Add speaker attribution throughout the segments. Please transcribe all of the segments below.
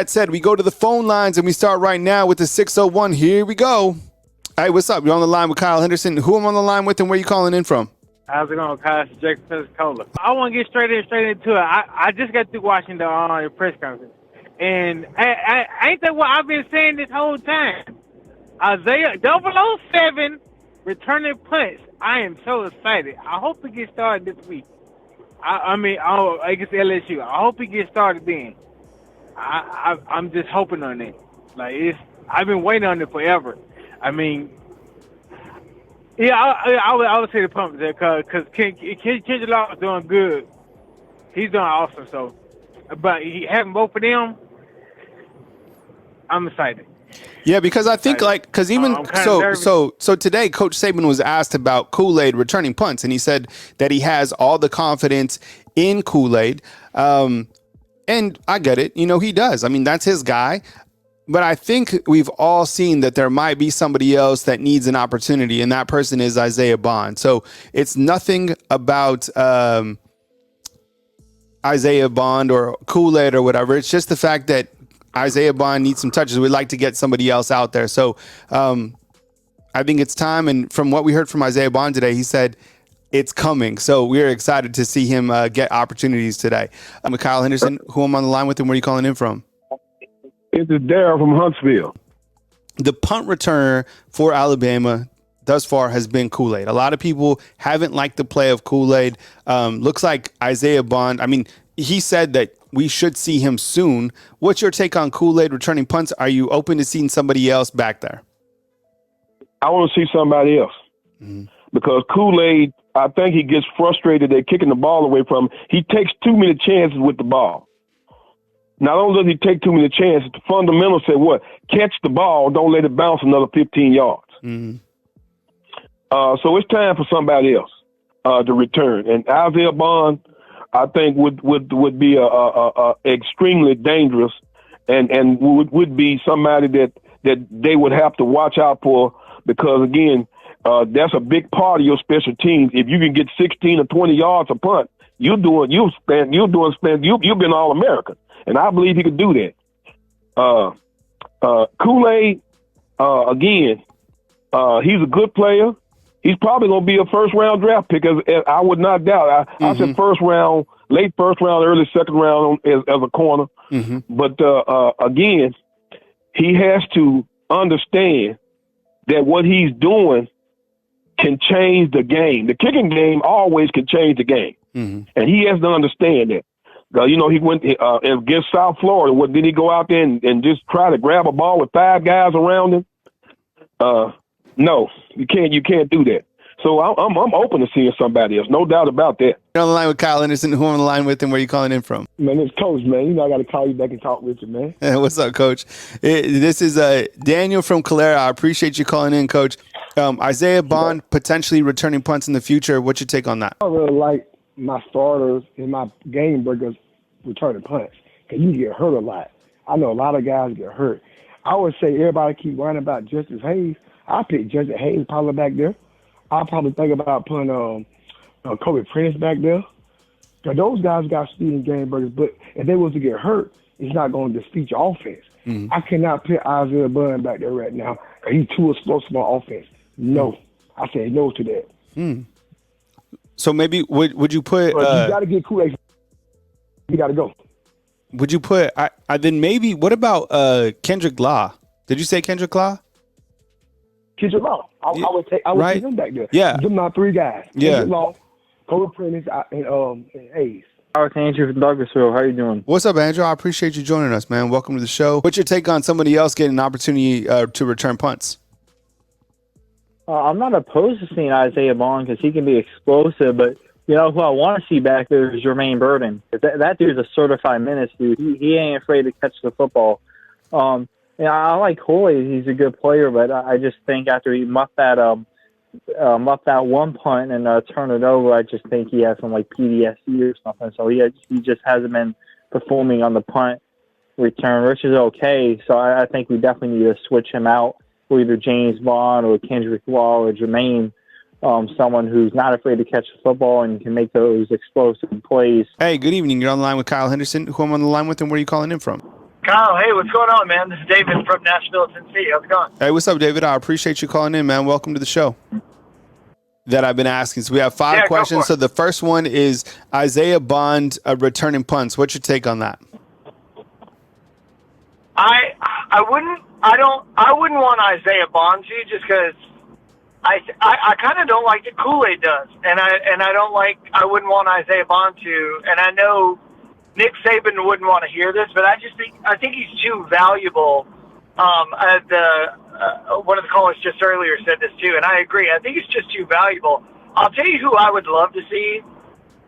Speaker 1: That said, we go to the phone lines and we start right now with the 601. Here we go. Hey, what's up? You're on the line with Kyle Henderson. Who am I on the line with and where you calling in from?
Speaker 2: How's it going, Kyle? It's Jake Pensacola. I want to get straight into it. I just got through watching the press conference. And ain't that what I've been saying this whole time? Isaiah 007 returning punts. I am so excited. I hope it gets started this week. I guess LSU. I hope it gets started then. I'm just hoping on it. I've been waiting on it forever. I mean, yeah, I would say the pump there because Kendrick Law is doing good. He's doing awesome. So, but having both of them, I'm excited.
Speaker 1: Yeah, because I think so today, Coach Saban was asked about Kool-Aid returning punts, and he said that he has all the confidence in Kool-Aid. And I get it. You know, he does. I mean, that's his guy. But I think we've all seen that there might be somebody else that needs an opportunity, and that person is Isaiah Bond. So it's nothing about Isaiah Bond or Kool-Aid or whatever. It's just the fact that Isaiah Bond needs some touches. We'd like to get somebody else out there. So I think it's time. And from what we heard from Isaiah Bond today, he said it's coming. So we're excited to see him get opportunities today. I'm with Kyle Henderson, who I'm on the line with, and where are you calling in from?
Speaker 3: It's Daryl from Huntsville.
Speaker 1: The punt returner for Alabama thus far has been Kool-Aid. A lot of people haven't liked the play of Kool-Aid. Looks like Isaiah Bond, I mean, he said that we should see him soon. What's your take on Kool-Aid returning punts? Are you open to seeing somebody else back there?
Speaker 3: I want to see somebody else because Kool-Aid, I think he gets frustrated at kicking the ball away from him. He takes too many chances with the ball. Not only does he take too many chances, the fundamentals say what? Catch the ball, don't let it bounce another 15 yards. So it's time for somebody else to return. And Isaiah Bond, I think would be a extremely dangerous and would be somebody that they would have to watch out for because again, that's a big part of your special teams. If you can get 16 or 20 yards a punt, you've been All American. And I believe he could do that. Kool-Aid, again, he's a good player. He's probably going to be a first-round draft pick, as I would not doubt. I said first round, late first round, early second round as a corner. But, again, he has to understand that what he's doing can change the game. The kicking game always can change the game. And he has to understand that. You know, he went against South Florida. What did he go out there and just try to grab a ball with 5 guys around him? No, you can't. You can't do that. So I'm open to seeing somebody else, no doubt about that.
Speaker 1: You're on the line with Kyle Henderson. Who I'm on the line with, and where are you calling in from?
Speaker 3: Man, it's Coach, man. You know I got to call you back and talk with you, man.
Speaker 1: What's up, Coach? This is Daniel from Calera. I appreciate you calling in, Coach. Isaiah Bond potentially returning punts in the future. What's your take on that?
Speaker 4: I really like my starters and my game breakers returning punts because you get hurt a lot. I know a lot of guys get hurt. I would say everybody keep whining about Justice Hayes. I pick Justice Hayes probably back there. I'll probably think about putting Kobe Prince back there. Because those guys got speed and game breakers, but if they was to get hurt, it's not going to defeat your offense. I cannot put Isaiah Bond back there right now because he's too explosive on offense. No. I say no to that.
Speaker 1: So maybe would you put?
Speaker 4: You got to get Kool-Aid. You got to go.
Speaker 1: Would you put? Then maybe. What about Kendrick Law? Did you say Kendrick Law?
Speaker 4: Kendrick Law. I would take him back there.
Speaker 1: Yeah.
Speaker 4: Them my 3 guys.
Speaker 1: Yeah.
Speaker 4: Kendrick Law, Kobe Prince, and Hayes.
Speaker 2: It's Andrew from Douglasville. How you doing?
Speaker 1: What's up, Andrew? I appreciate you joining us, man. Welcome to the show. What's your take on somebody else getting an opportunity to return punts?
Speaker 5: I'm not opposed to seeing Isaiah Bond because he can be explosive, but you know who I want to see back there is Jermaine Burton. That dude's a certified menace, dude. He ain't afraid to catch the football. And I like Kool-Aid. He's a good player, but I just think after he muffed that one punt and turn it over, I just think he has some like PTSD or something. So he just hasn't been performing on the punt return, which is okay. So I think we definitely need to switch him out for either James Bond or Kendrick Law or Jermaine, someone who's not afraid to catch the football and can make those explosive plays.
Speaker 1: Hey, good evening. You're on the line with Kyle Henderson. Who I'm on the line with, and where are you calling in from?
Speaker 6: Kyle, hey, what's going on, man? This is David from Nashville, Tennessee. How's it going?
Speaker 1: Hey, what's up, David? I appreciate you calling in, man. Welcome to the show. That I've been asking. So we have 5 questions. So the first one is Isaiah Bond returning punts. What's your take on that?
Speaker 6: I wouldn't want Isaiah Bond to, just because I kind of don't like that Kool-Aid does, and I wouldn't want Isaiah Bond to, and I know Nick Saban wouldn't want to hear this, but I think he's too valuable. One of the callers just earlier said this too, and I agree. I think it's just too valuable. I'll tell you who I would love to see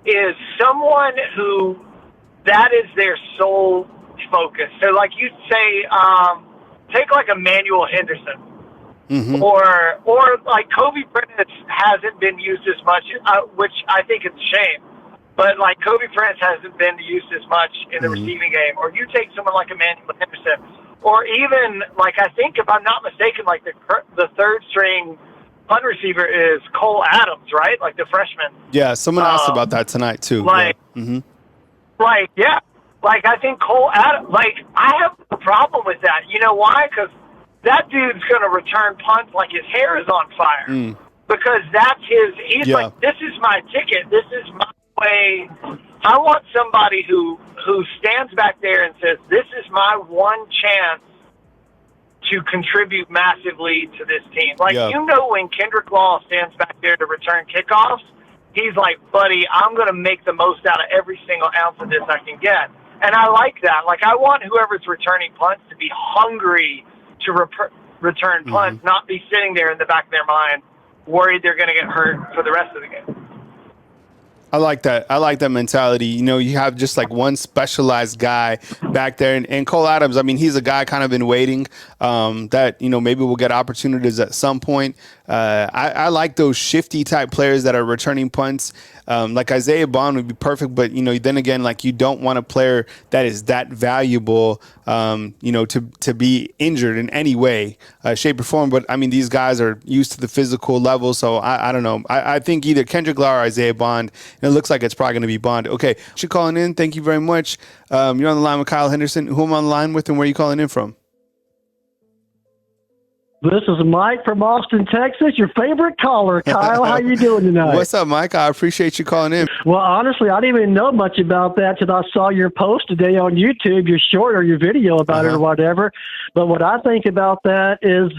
Speaker 6: is someone who that is their sole focus. So, like you'd say, take like Emmanuel Henderson, or like Kobe Prentice hasn't been used as much, which I think is a shame. But like Kobe Prentice hasn't been used as much in the receiving game. Or you take someone like Emmanuel Henderson. Or even, like, I think, if I'm not mistaken, like the third string punt receiver is Cole Adams, right? Like the freshman.
Speaker 1: Yeah, someone asked about that tonight too.
Speaker 6: Like, yeah. Like, I think Cole Adams, like, I have a problem with that. You know why? Because that dude's going to return punts like his hair is on fire. Because that's he's like, this is my ticket. This is my way. I want somebody who stands back there and says, this is my one chance to contribute massively to this team. Like, you know, when Kendrick Law stands back there to return kickoffs, he's like, buddy, I'm going to make the most out of every single ounce of this I can get. And I like that. Like, I want whoever's returning punts to be hungry to return punts, not be sitting there in the back of their mind worried they're going to get hurt for the rest of the game.
Speaker 1: I like that. I like that mentality. You know, you have just like one specialized guy back there. And Cole Adams, I mean, he's a guy kind of in waiting that, you know, maybe we'll get opportunities at some point. I like those shifty type players that are returning punts. Like Isaiah Bond would be perfect, but, you know, then again, like you don't want a player that is that valuable, you know, to be injured in any way, shape or form. But I mean, these guys are used to the physical level. So I don't know. I think either Kendrick Law or Isaiah Bond. And it looks like it's probably going to be Bond. Okay. You're calling in. Thank you very much. You're on the line with Kyle Henderson. Who am I on the line with and where are you calling in from?
Speaker 7: This is Mike from Austin, Texas, your favorite caller. Kyle, how you doing tonight?
Speaker 1: What's up, Mike? I appreciate you calling in.
Speaker 7: Well, honestly, I didn't even know much about that till I saw your post today on YouTube, your short or your video about it or whatever. But what I think about that is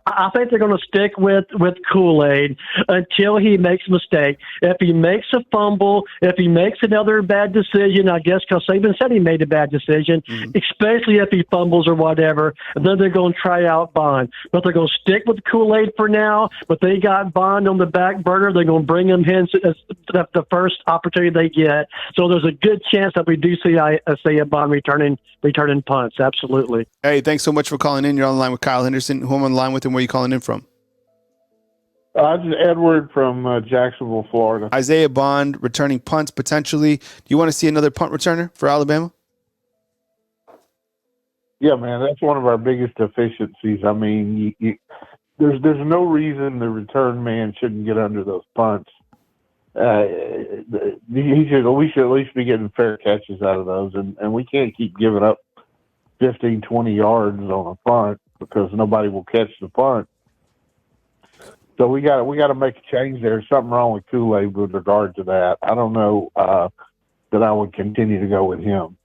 Speaker 7: I think they're going to stick with Kool-Aid until he makes a mistake. If he makes a fumble, if he makes another bad decision, I guess because Saban said he made a bad decision, especially if he fumbles or whatever, then they're going to try out Bond. But they're going to stick with Kool-Aid for now, but they got Bond on the back burner. They're going to bring him in as the first opportunity they get. So there's a good chance that we do see Isaiah Bond returning punts. Absolutely.
Speaker 1: Hey, thanks so much for calling in. You're on the line with Kyle Henderson. Who am I on the line with and where are you calling in from?
Speaker 8: This is Edward from Jacksonville, Florida.
Speaker 1: Isaiah Bond returning punts potentially. Do you want to see another punt returner for Alabama?
Speaker 8: Yeah, man, that's one of our biggest deficiencies. I mean, there's no reason the return man shouldn't get under those punts. We should at least be getting fair catches out of those, and we can't keep giving up 15, 20 yards on a punt because nobody will catch the punt. So we got to make a change there. Something wrong with Kool-Aid with regard to that. I don't know that I would continue to go with him.